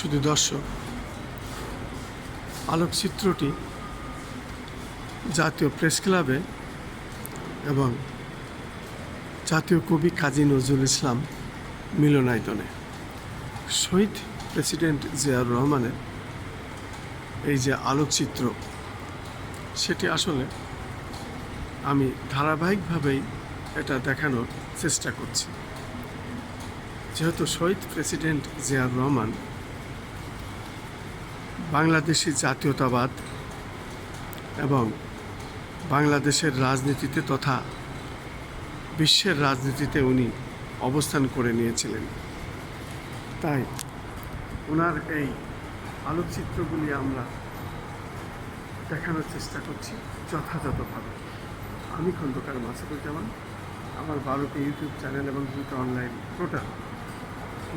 শুধু দর্শক, আলোকচিত্রটি জাতীয় প্রেস ক্লাবে এবং জাতীয় কবি কাজী নজরুল ইসলাম মিলনায়তনে শহীদ প্রেসিডেন্ট জিয়াউর রহমানের এই যে আলোকচিত্র, সেটি আসলে আমি ধারাবাহিকভাবেই এটা দেখানোর চেষ্টা করছি। যেহেতু শহীদ প্রেসিডেন্ট জিয়াউর রহমান বাংলাদেশি জাতীয়তাবাদ এবং বাংলাদেশের রাজনীতিতে তথা বিশ্বের রাজনীতিতে উনি অবস্থান করে নিয়েছিলেন, তাই ওনার এই আলোকচিত্রগুলি আমরা দেখানোর চেষ্টা করছি যথাযথভাবে। আমি খন্দকার মাসুদুজ্জামান, আমার 12টি ইউটিউব চ্যানেল এবং 2টা অনলাইন পোর্টাল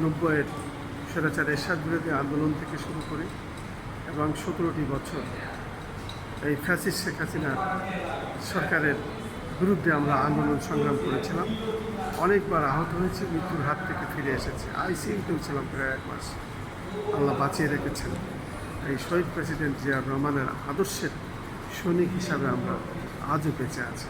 90-এর স্বৈরাচার এরশাদ বিরোধী আন্দোলন থেকে শুরু করে এবং 17টি বছর এই ফ্যাসিস্ট শেখ হাসিনা সরকারের বিরুদ্ধে আমরা আন্দোলন সংগ্রাম করেছিলাম। অনেকবার আহত হয়েছে, মৃত্যুর হাত থেকে ফিরে এসেছে, আইসিইউতেও ছিলাম প্রায় 1 মাস। আল্লাহ বাঁচিয়ে রেখেছেন। এই শহীদ প্রেসিডেন্ট জিয়াউর রহমানের আদর্শের সৈনিক হিসাবে আমরা আজও বেঁচে আছি।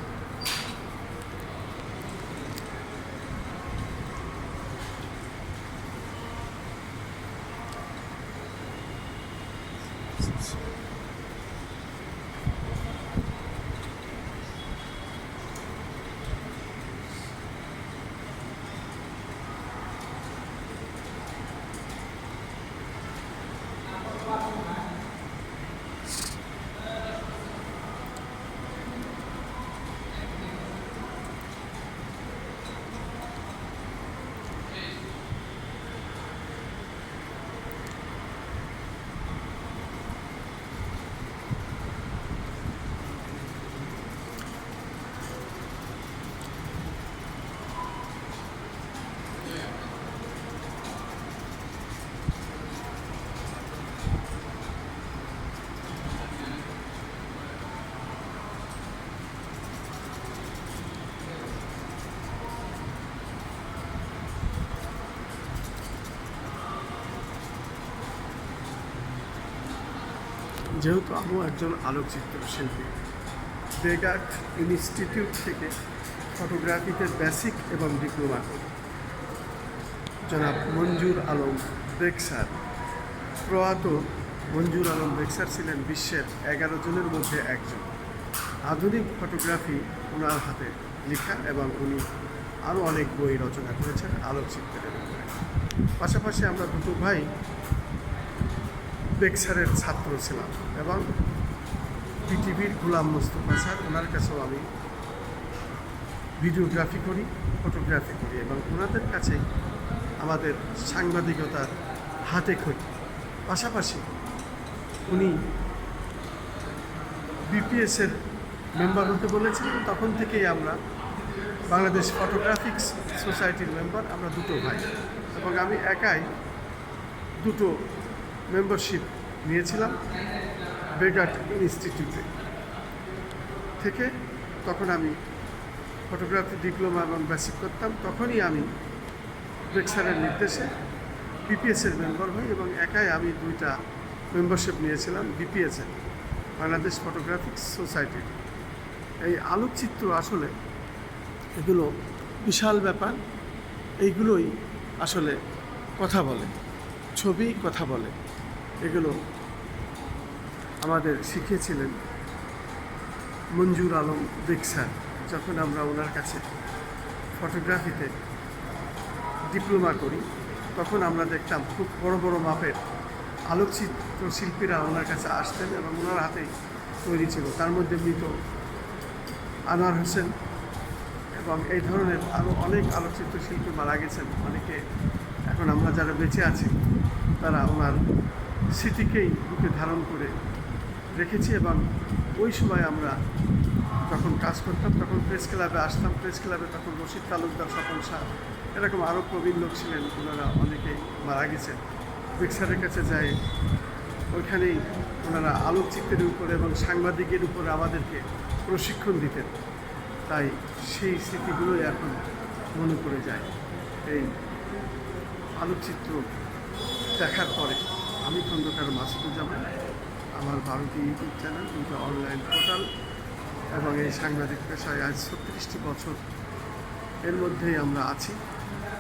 যেহেতু আমিও একজন আলোকচিত্র শিল্পী, বেগার্ট ইনস্টিটিউট থেকে ফটোগ্রাফিতে বেসিক এবং ডিপ্লোমা করি। জনাব মঞ্জুর আলম বেগ স্যার, প্রয়াত মঞ্জুর আলম বেগ স্যার ছিলেন বিশ্বের 11 জনের মধ্যে একজন। আধুনিক ফটোগ্রাফি ওনার হাতে লেখা এবং উনি আরও অনেক বই রচনা করেছেন আলোকচিত্রের ব্যাপারে। পাশাপাশি আমরা দুটো ভাই বেগ স্যারের ছাত্র ছিলাম এবং বিটিভির গোলাম মোস্তফা স্যার, ওনার কাছেও আমি ভিডিওগ্রাফি করি, ফটোগ্রাফি করি এবং ওনাদের কাছেই আমাদের সাংবাদিকতার হাতে খড়ি। পাশাপাশি উনি বিপিএসের মেম্বার হতে বলেছিলেন, তখন থেকেই আমরা বাংলাদেশ ফটোগ্রাফিক্স সোসাইটির মেম্বার, আমরা দুটো ভাই এবং আমি একাই দুটো মেম্বারশিপ নিয়েছিলাম বেগার্ট ইনস্টিটিউটে থেকে। তখন আমি ফটোগ্রাফি ডিপ্লোমা এবং বেসিক করতাম। তখনই আমি বেগ স্যারের নির্দেশে বিপিএসের মেম্বার হই এবং একাই আমি 2টা মেম্বারশিপ নিয়েছিলাম বিপিএসের, বাংলাদেশ ফটোগ্রাফিক্স সোসাইটির। এই আলোকচিত্র আসলে এগুলো বিশাল ব্যাপার, এইগুলোই আসলে কথা বলে, ছবি কথা বলে। এগুলো আমাদের শিখিয়েছিলেন মঞ্জুর আলম বেগ স্যার। যখন আমরা ওনার কাছে ফটোগ্রাফিতে ডিপ্লোমা করি, তখন আমরা দেখতাম খুব বড় বড় মাপের আলোকচিত্র শিল্পীরা ওনার কাছে আসতেন এবং ওনার হাতেই তৈরি ছিল। তার মধ্যে মৃত আনোয়ার হোসেন এবং এই ধরনের আরও অনেক আলোকচিত্র শিল্পী মারা গেছেন। অনেকে এখন আমরা যারা বেঁচে আছি তারা ওনার স্মৃতিকেই বুকে ধারণ করে রেখেছি। এবং ওই সময় আমরা যখন কাজ করতাম তখন প্রেস ক্লাবে আসতাম। প্রেস ক্লাবে তখন রশিদ তালুকদার, স্বপন শাহ, এরকম আরও প্রবীণ লোক ছিলেন, ওনারা অনেকেই মারা গেছেন। বেগ স্যারের কাছে যাই, ওইখানেই ওনারা আলোকচিত্রের উপরে এবং সাংবাদিকের উপরে আমাদেরকে প্রশিক্ষণ দিতেন। তাই সেই স্মৃতিগুলোই এখন মনে পড়ে যায় এই আলোকচিত্র দেখার পরে। আমি খন্দকার মাসুদুজ্জামান। আমার ভারতীয় ইউটিউব চ্যানেল, দুটো অনলাইন পোর্টাল এবং এই সাংবাদিক পেশায় আজ 36টি বছর এর মধ্যেই আমরা আছি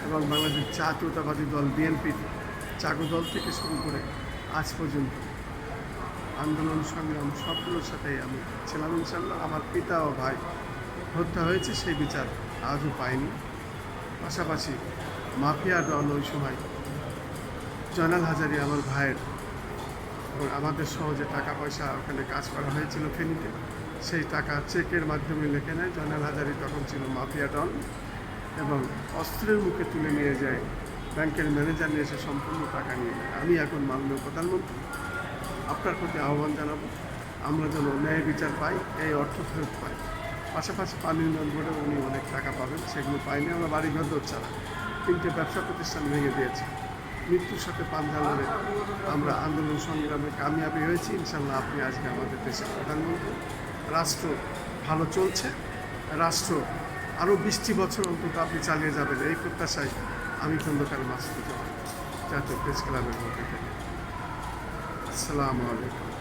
এবং বাংলাদেশ জাতীয়তাবাদী দল বিএনপির চাকু দল থেকে শুরু করে আজ পর্যন্ত আন্দোলন সংগ্রাম সবগুলোর সাথেই আমি ছিলাম। ইনশাল্লাহ আমার পিতা ও ভাই হত্যা হয়েছে, সেই বিচার আজও পাইনি। পাশাপাশি মাফিয়া ডন ওই সময় জয়নাল হাজারি আমার ভাইয়ের এবং আমাদের সহজে টাকা পয়সা ওখানে কাজ করা হয়েছিল ফেনীতে, সেই টাকা চেকের মাধ্যমে লেখে নেয়। জয়নাল হাজারি তখন ছিল মাফিয়া ডন এবং অস্ত্রের মুখে তুলে নিয়ে যায়, ব্যাংকের ম্যানেজার নিয়ে এসে সম্পূর্ণ টাকা নিয়ে নেয়। আমি এখন মাননীয় প্রধানমন্ত্রী আপনার প্রতি আহ্বান জানাবো, আমরা যেন ন্যায় বিচার পাই, এই অর্থ ফেরত পাই। পাশাপাশি পানি উন্নয়ন বোর্ডে উনি অনেক টাকা পাবেন, সেগুলো পাইনি। আমরা বাড়িঘর ছাড়া 3টে ব্যবসা প্রতিষ্ঠান ভেঙে দিয়েছি। মৃত্যুর সাথে পাঞ্জা লড়ে আমরা আন্দোলন সংগ্রামে কামিয়াবি হয়েছি। ইনশাল্লাহ আপনি আজকে আমাদের দেশের প্রধানমন্ত্রী, রাষ্ট্র ভালো চলছে, রাষ্ট্র আরও 20টি বছর অন্তত আপনি চালিয়ে যাবেন, এই প্রত্যাশায় আমি খন্দকার মাসুদুজ্জামান, জাতীয় প্রেস ক্লাবের মধ্যে থেকে। আসসালামু আলাইকুম।